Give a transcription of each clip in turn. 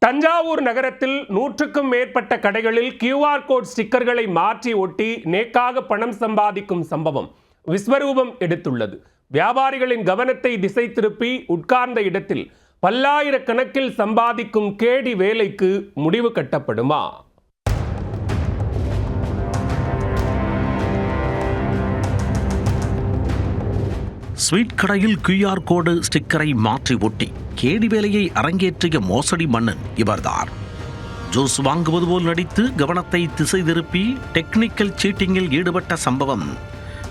தஞ்சாவூர் நகரத்தில் 100க்கும் மேற்பட்ட கடைகளில் QR கோட் ஸ்டிக்கர்களை மாற்றி ஒட்டி நேக்காக பணம் சம்பாதிக்கும் சம்பவம் விஸ்வரூபம் எடுத்துள்ளது. வியாபாரிகளின் கவனத்தை திசை திருப்பி உட்கார்ந்த இடத்தில் பல்லாயிரக்கணக்கில் சம்பாதிக்கும் கேடி வேலைக்கு முடிவு கட்டப்படுமா? ஸ்வீட் கடையில் QR கோடு ஸ்டிக்கரை மாற்றி ஒட்டி கேடி வேலையை அரங்கேற்றிய மோசடி மன்னன் இவர்தான். ஜூஸ் வாங்குவது போல் நடித்து கவனத்தை திசை திருப்பி டெக்னிக்கல் சீட்டிங்கில் ஈடுபட்ட சம்பவம்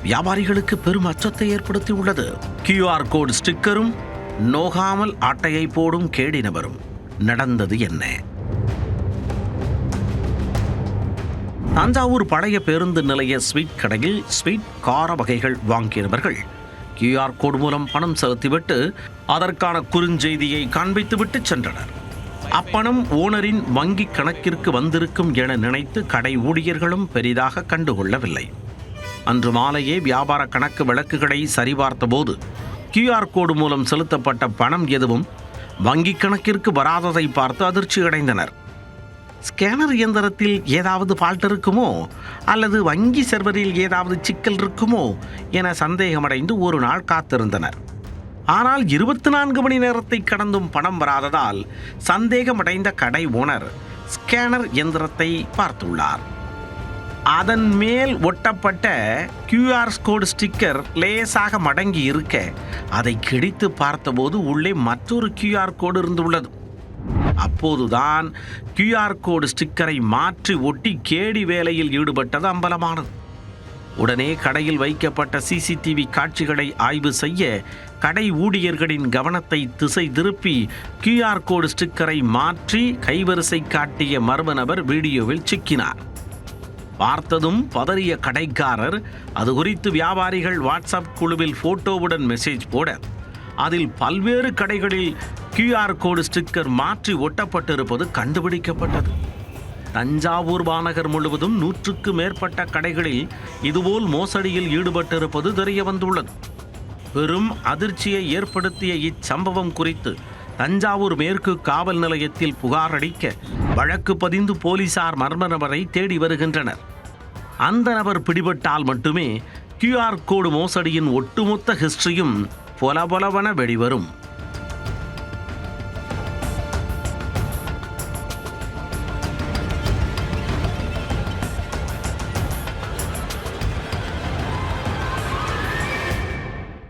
வியாபாரிகளுக்கு பெரும் அச்சத்தை ஏற்படுத்தியுள்ளது. QR கோடு ஸ்டிக்கரும் நோகாமல் ஆட்டையை போடும் கேடி நபரும். நடந்தது என்ன? தஞ்சாவூர் பழைய பேருந்து நிலைய ஸ்வீட் கடையில் ஸ்வீட் கார வகைகள் வாங்கியவர்கள் QR கோடு மூலம் பணம் செலுத்திவிட்டு அதற்கான குறுஞ்செய்தியை காண்பித்துவிட்டு சென்றனர். அப்பணம் ஓனரின் வங்கி கணக்கிற்கு வந்திருக்கும் என நினைத்து கடை ஊழியர்களும் பெரிதாக கண்டுகொள்ளவில்லை. அன்று மாலையே வியாபார கணக்கு வழக்குகளை சரிபார்த்த போது QR கோடு மூலம் செலுத்தப்பட்ட பணம் எதுவும் வங்கி கணக்கிற்கு வராததை பார்த்து அதிர்ச்சி அடைந்தனர். ஸ்கேனர் இயந்திரத்தில் ஏதாவது ஃபால்ட் இருக்குமோ அல்லது வங்கி சர்வரில் ஏதாவது சிக்கல் இருக்குமோ என சந்தேகமடைந்து ஒரு நாள் காத்திருந்தனர். ஆனால் 24 மணி நேரத்தை கடந்தும் பணம் வராததால் சந்தேகமடைந்த கடை ஓனர் ஸ்கேனர் இயந்திரத்தை பார்த்துள்ளார். அதன் மேல் ஒட்டப்பட்ட QR கோடு ஸ்டிக்கர் லேசாக மடங்கி இருக்க அதை கிழித்து பார்த்தபோது உள்ளே மற்றொரு QR கோடு இருந்துள்ளது. அப்போதுதான் QR கோடு ஸ்டிக்கரை மாற்றி ஒட்டி கேடி வேலையில் ஈடுபட்டது அம்பலமானது. உடனே கடையில் வைக்கப்பட்ட CCTV காட்சிகளை ஆய்வு செய்ய கடை ஊழியர்களின் கவனத்தை திசை திருப்பி QR கோடு ஸ்டிக்கரை மாற்றி கைவரிசை காட்டிய மர்ம நபர் வீடியோவில் சிக்கினார். பார்த்ததும் பதறிய கடைக்காரர் அது குறித்து வியாபாரிகள் வாட்ஸ்அப் குழுவில் போட்டோவுடன் மெசேஜ் போட அதில் பல்வேறு கடைகளில் QR கோடு ஸ்டிக்கர் மாற்றி ஒட்டப்பட்டிருப்பது கண்டுபிடிக்கப்பட்டது. தஞ்சாவூர் மாநகர் முழுவதும் 100க்கு மேற்பட்ட கடைகளில் இதுபோல் மோசடியில் ஈடுபட்டிருப்பது தெரிய வந்துள்ளது. பெரும் அதிர்ச்சியை ஏற்படுத்திய இச்சம்பவம் குறித்து தஞ்சாவூர் மேற்கு காவல் நிலையத்தில் புகார் அளிக்க வழக்கு பதிந்து போலீசார் மர்ம நபரை தேடி வருகின்றனர். அந்த நபர் பிடிபட்டால் மட்டுமே QR கோடு மோசடியின் ஒட்டுமொத்த ஹிஸ்டரியும் பொலபொலவென வெளிவரும்.